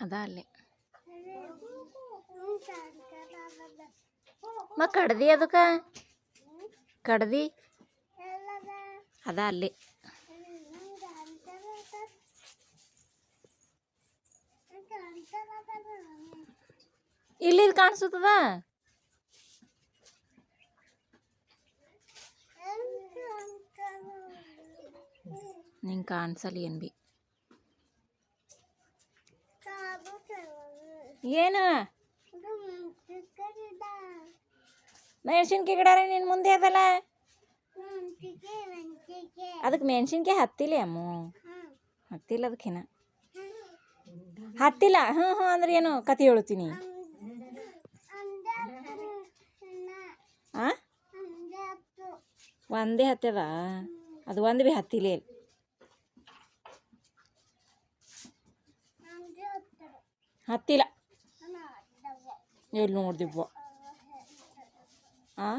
ಅದ ಅಲ್ಲಿ ಮ ಕಡ್ದಿ ಅದಕ್ಕೆ ಕಡ್ದಿ ಅದ ಅಲ್ಲಿ ಇಲ್ಲಿ ಕಾಣಿಸ್ತದ ನಿಂಗೆ ಕಾಣಿಸಲ್ಲ ಏನು ಬಿ ಏನು ಮೆಣಸಿನ್ಕಾಯಿ ಗಿಡ ನಿನ್ನ ಮುಂದೆ ಅದಲ್ಲ ಅದಕ್ಕೆ ಮೆಣಸಿನ್ಕಾಯಿ ಹತ್ತಿಲ್ಲ ಅಮ್ಮು ಹತ್ತಿಲ್ಲ ಅದಕ್ಕೇನ ಹತ್ತಿಲ್ಲ ಹ್ಞೂ ಹ್ಞೂ ಅಂದ್ರೆ ಏನು ಕತೆ ಹೇಳ್ತೀನಿ ಆ ಒಂದೇ ಹತ್ತದ ಅದು ಒಂದು ಭೀ ಹತ್ತಿಲ್ಲ ಹತ್ತಿಲ್ಲ ಎಲ್ಲಿ ನೋಡ್ದಿವ್ವ ಆ